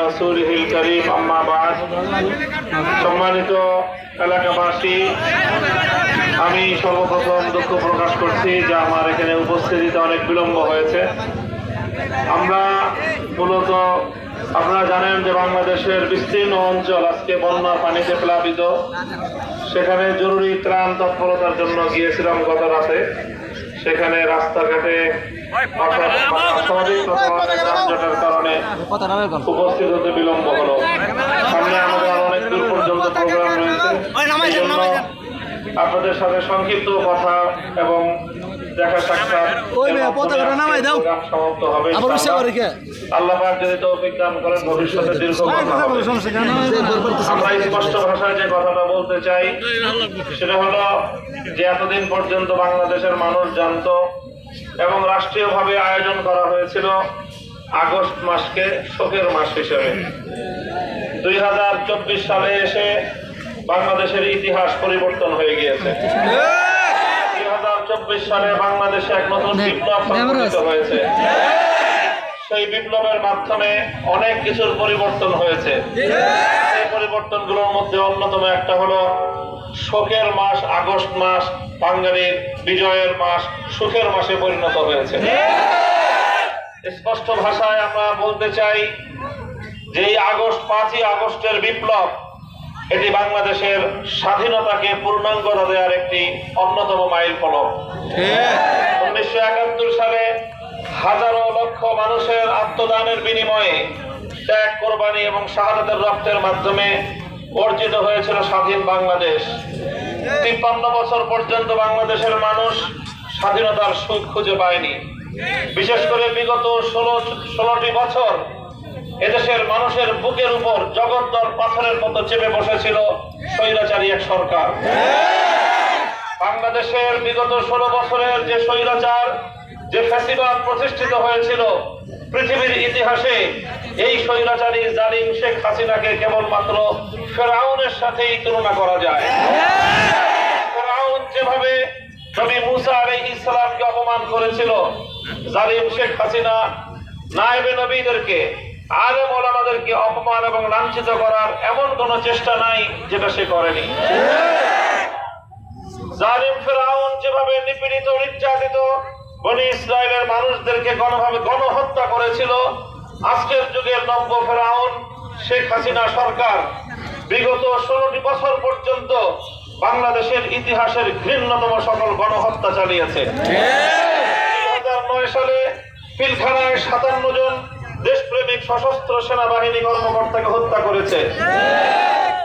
রাসূলিহিল কারীম, আম্মা বা'দ। সম্মানিত এলাকাবাসী, আমি সর্বপ্রথম দুঃখ প্রকাশ করছি যে আমার এখানে উপস্থিতিতে অনেক বিলম্ব হয়েছে। আমরা মূলত আপনারা জানেন যে বাংলাদেশের বিস্তীর্ণ অঞ্চল আজকে বন্যার পানিতে প্লাবিত। সেখানে জরুরি ত্রাণ তৎপরতার জন্য গিয়েছিলাম গত রাতে। সেখানে রাস্তাঘাটে যানজটের কারণে উপস্থিত হতে বিলম্ব হলো। সামনে আমাদের আরো অনেক দূর পর্যন্ত প্রোগ্রাম রয়েছে। এই জন্য আপনাদের সাথে সংক্ষিপ্ত কথা এবং দেখা সাক্ষাৎ সমাপ্ত হবে। আল্লাহ পাক যদি তৌফিক দান করেন ভবিষ্যতে দীর্ঘ আমরা স্পষ্ট ভাষায় যে কথাটা বলতে চাই সেটা হলো যে এতদিন পর্যন্ত বাংলাদেশের মানুষ জানতো এবং রাষ্ট্রীয়ভাবে আয়োজন করা হয়েছিল আগস্ট মাসকে শোকের মাস হিসেবে। 2024 সালে এসে বাংলাদেশের ইতিহাস পরিবর্তন হয়ে গিয়েছে। 2024 সালে বাংলাদেশে এক নতুন বিপ্লব সংঘটিত হয়েছে। সেই বিপ্লবের মাধ্যমে অনেক কিছুর পরিবর্তন হয়েছে। এই পরিবর্তনগুলোর মধ্যে অন্যতম একটা হলো শোকের মাস আগস্ট মাস বাঙালির বিজয়ের মাস, সুখের মাসে পরিণত হয়েছে। স্পষ্ট ভাষায় আমরা বলতে চাই যে এই 5ই আগস্টের বিপ্লব এটি বাংলাদেশের স্বাধীনতাকে পূর্ণাঙ্গতা দেওয়ার একটি অন্যতম মাইল ফলক। 1971 সালে হাজারো লক্ষ মানুষের আত্মদানের বিনিময়ে ত্যাগ, কোরবানি এবং শাহাদাতের রক্তের মাধ্যমে অর্জিত হয়েছিল স্বাধীন বাংলাদেশ। 53 বছর পর্যন্ত বাংলাদেশের মানুষ স্বাধীনতার সুখ খুঁজে পায়নি। বিশেষ করে বিগত 16টি বছর এদেশের মানুষের বুকের উপর জগদ্দল পাথরের মতো চেপে বসেছিল স্বৈরাচারী এক সরকার। বাংলাদেশের বিগত 16 বছরের যে স্বৈরাচার, যে ফ্যাসিবাদ প্রতিষ্ঠিত হয়েছিল, পৃথিবীর ইতিহাসে এই স্বৈরাচারী জালিম শেখ হাসিনাকে কেবলমাত্র ফেরাউনের সাথেই তুলনা করা যায়। ফেরাউন যেভাবে নবী মুসা আলাইহিস সালামকে অপমান করেছিল, জালিম শেখ হাসিনা নায়েবে নবীদেরকে, আলেম ওলামাদেরকে অপমান এবং লাঞ্ছিত করার এমন কোন চেষ্টা নাই যেটা সে করেনি। জালিম ফেরাউন যেভাবে নিপীড়িত, নির্যাতিত বনি ইসরায়েলের মানুষদেরকে গণহত্যা করেছিল, আজকের যুগের নব্য ফেরাউন শেখ হাসিনা সরকার বিগত 16টি বছর পর্যন্ত বাংলাদেশের ইতিহাসের ঘৃণ্যতম সকল গণহত্যা চালিয়েছে। 2009 সালে পিলখানায় 57 জন দেশপ্রেমিক সশস্ত্র সেনাবাহিনী কর্মকর্তাকে হত্যা করেছে।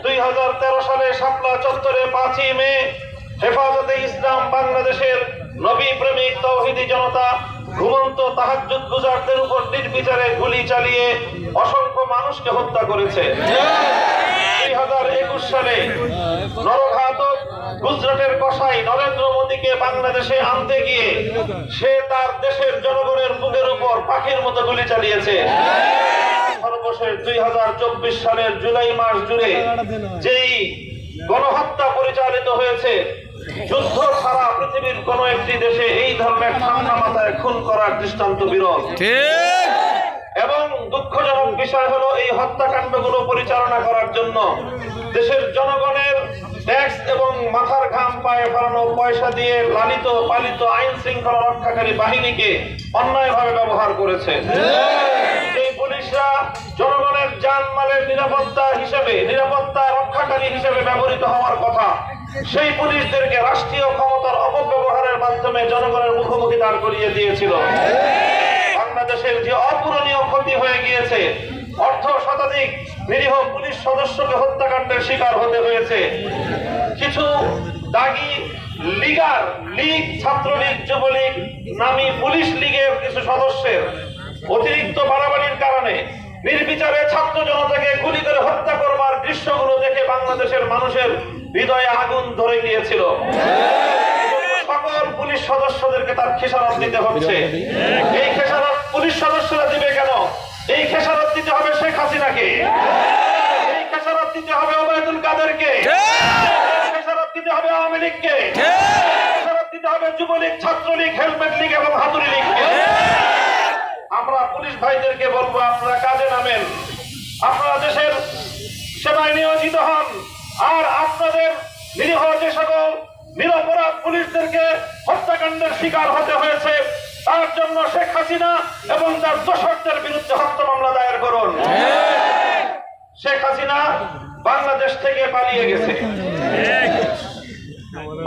2013 সালে শাপলা চত্বরে 5ই মে হেফাজতে ইসলাম বাংলাদেশের নবী প্রেমিক তৌহিদি জনতা ঘুমন্ত তাহাজ্জুদ গুজারদের উপর নির্বিচারে গুলি চালিয়ে অসংখ্য মানুষকে হত্যা করেছে। 2021 সালে নরঘাতক গুজরাটের কসাই নরেন্দ্র মোদীকে বাংলাদেশে আনতে গিয়ে সে তার দেশের জনগণের বুকের উপর পাখির মতো গুলি চালিয়েছে। সর্বশেষ 2024 সালের জুলাই মাস জুড়ে যেই গণহত্যা পরিচালিত হয়েছে, যুদ্ধ ছাড়া পৃথিবীর কোন একটি দেশে এই ধরনের ঠান্ডা মাথায় খুন করার দৃষ্টান্ত বিরল। এবং দুঃখজনক বিষয় হলো এই হত্যাকাণ্ডগুলো পরিচালনা করার জন্য দেশের জনগণের ট্যাক্স এবং মাথার ঘাম পায়ে ফেলানো পয়সা দিয়ে লালিত পালিত আইন শৃঙ্খলা রক্ষাকারী বাহিনীকে অন্যায়ভাবে ব্যবহার করেছে। এই পুলিশরা জনগণের জানমালের নিরাপত্তা রক্ষাকারী হিসেবে ব্যবহৃত হওয়ার কথা, সেই পুলিশদেরকে রাষ্ট্রীয় ক্ষমতার অপব্যবহারের মাধ্যমে জনগণের মুখোমুখি দাঁড় করিয়ে দিয়েছিল। বাংলাদেশের যে অপূরণীয় ক্ষতি হয়ে গিয়েছে, অর্ধ শতাধিক নিরীহ পুলিশ সদস্যকে হত্যাকাণ্ডের শিকার হতে হয়েছে। কিছু দাগী লীগ, ছাত্রলীগ, যুবলীগ নামী পুলিশ লীগের কিছু সদস্যের অতিরিক্ত বাড়াবাড়ির কারণে নির্বিচারে ছাত্র জনতাকে গুলি করে হত্যা করবার দৃশ্যগুলো দেখে বাংলাদেশের মানুষের হৃদয়ে আগুন ধরে গিয়েছিল। সকল পুলিশ সদস্যদেরকে তার খেসারত দিতে হচ্ছে। এই খেসারত পুলিশ সদস্যরা দিবে কেন? এই খেসারত দিতে হবে শেখ হাসিনাকে, এই খেসারত দিতে হবে ওবায়দুল কাদেরকে, খেসারত দিতে হবে আওয়ামী লীগকে, খেসারত দিতে হবে যুবলীগ, ছাত্রলীগ, হেলমেট লীগ এবং হাতুড়ি লীগকে। আমরা পুলিশ ভাইদেরকে বলবো, আপনারা কাজে নামেন। আপনারা দেশের সেবায় নিয়োজিত হন, আর আপনাদের নিরীহ যে সকল নিরপরাধ পুলিশদেরকে হত্যাকাণ্ডের শিকার হতে হয়েছে তার জন্য শেখ হাসিনা এবং তার দোসরদের বিরুদ্ধে হত্যা মামলা দায়ের করুন। শেখ হাসিনা বাংলাদেশ থেকে পালিয়ে গেছে।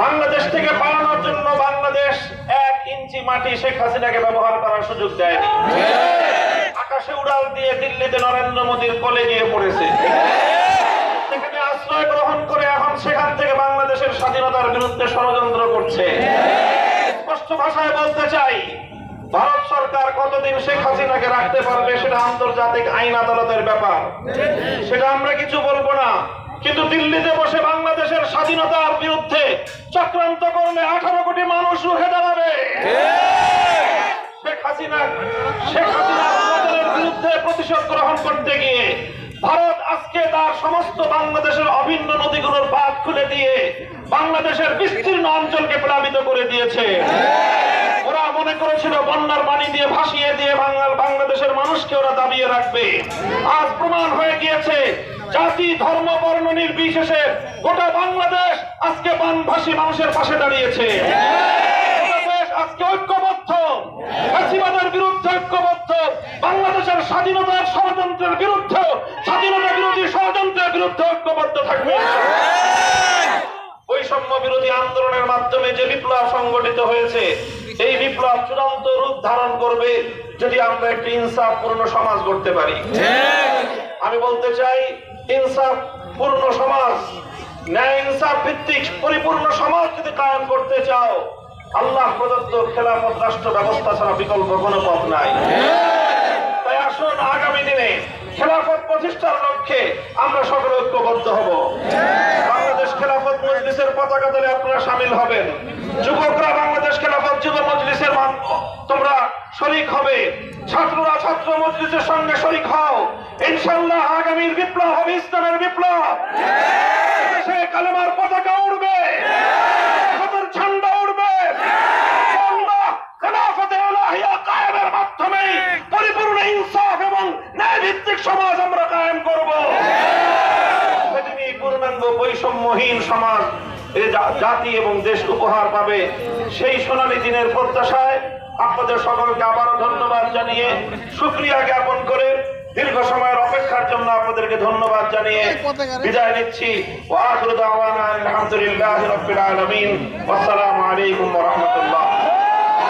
বাংলাদেশ থেকে পালানোর জন্য বাংলাদেশ 1 ইঞ্চি মাটি শেখ হাসিনাকে ব্যবহার করার সুযোগ দেয়নি। আকাশে উড়াল দিয়ে দিল্লিতে নরেন্দ্র মোদীর কোলে গিয়ে পড়েছে। সেখানে আশ্রয় গ্রহণ করে এখন সেখান থেকে বাংলাদেশের স্বাধীনতার বিরুদ্ধে ষড়যন্ত্র করছে। স্পষ্ট ভাষায় বলতে চাই, ভারত সরকার কতদিন শেখ হাসিনাকে রাখতে পারবে সেটা আন্তর্জাতিক আইন আদালতের ব্যাপার, সেটা আমরা কিছু বলবো না। কিন্তু দিল্লিতে বসে বাংলাদেশের স্বাধীনতার বিরুদ্ধে চক্রান্ত করলে 18 কোটি মানুষ রুখে দাঁড়াবে। শেখ হাসিনার বিরুদ্ধে প্রতিশোধ গ্রহণ করতে গিয়ে ভারত আজকে তার সমস্ত বাংলাদেশের অভিন্ন নদীগুলোর বাঁধ খুলে দিয়ে বাংলাদেশের বিস্তীর্ণ অঞ্চলকে প্লাবিত করে দিয়েছে। ওরা মনে করেছিল বন্যার পানি দিয়ে ভাসিয়ে দিয়ে বাংলাদেশের মানুষকে ওরা দাবিয়ে রাখবে। আজ প্রমাণ হয়ে গিয়েছে জাতি ধর্ম বর্ণ নির্বিশেষে গোটা বাংলাদেশ আজকে বানভাসী মানুষের পাশে দাঁড়িয়েছে। আজকে ঐক্যবদ্ধ, ফাঁসিবাদের বিরুদ্ধে ঐক্যবদ্ধ, বাংলাদেশের স্বাধীনতার ষড়যন্ত্রের বিরুদ্ধে, স্বাধীনতা বিরোধী ষড়যন্ত্রের বিরুদ্ধে ঐক্যবদ্ধ থাকবে। বৈষম্য বিরোধী আন্দোলনের মাধ্যমে যে বিপ্লব সংগঠিত হয়েছে, এই বিপ্লব চূড়ান্ত রূপ ধারণ করবে যদি আমরা একটি ইনসাফপূর্ণ সমাজ গড়তে পারি। আমি বলতে চাই, ইনসাফপূর্ণ সমাজ, ন্যায় ইনসাফ ভিত্তিক পরিপূর্ণ সমাজ যদি কায়েম করতে চাও, আল্লাহ প্রদত্ত খেলাফত রাষ্ট্র ব্যবস্থা ছাড়া বিকল্প কোনো পথ নাই। তাই আসুন আগামী দিনে খেলাফত প্রতিষ্ঠার লক্ষ্যে আমরা সকলে ঐক্যবদ্ধ হব। বাংলাদেশ খেলাফত মজলিসের পতাকা দলে আপনারা শামিল হবেন। যুবকরা বাংলাদেশ খেলাফত যুব মজলিসের তোমরা শরীক হবে। ছাত্ররা ছাত্র মজলিসের সঙ্গে শরীক হও। ইনশাআল্লাহ আগামীর বিপ্লব হবে ইসলামের বিপ্লব। দেশে কালেমার পতাকা উড়বে, খেলাফতের ঝান্ডা উড়বে। আল্লাহ খেলাফতে ইলাহিয়া কায়েমের মাধ্যমে পরিপূর্ণ ইনসাফ এবং ন্যায় ভিত্তিক সমাজ আমরা কায়েম করব। সেদিনই পূর্ণাঙ্গ বৈষম্যহীন সমাজ জাতি এবং দেশ উপহার পাবে। সেই সোনালী দিনের প্রত্যাশায় আপনাদের সকলকে আবারও ধন্যবাদ জানিয়ে, শুকরিয়া জ্ঞাপন করে, দীর্ঘ সময়ের অপেক্ষার জন্য আপনাদেরকে ধন্যবাদ জানিয়ে বিদায় নিচ্ছি। ওয়া আখিরু দাওয়ানা আলহামদুলিল্লাহি রাব্বিল আলামিন। ওয়াসসালামু আলাইকুম ওয়া রাহমাতুল্লাহ।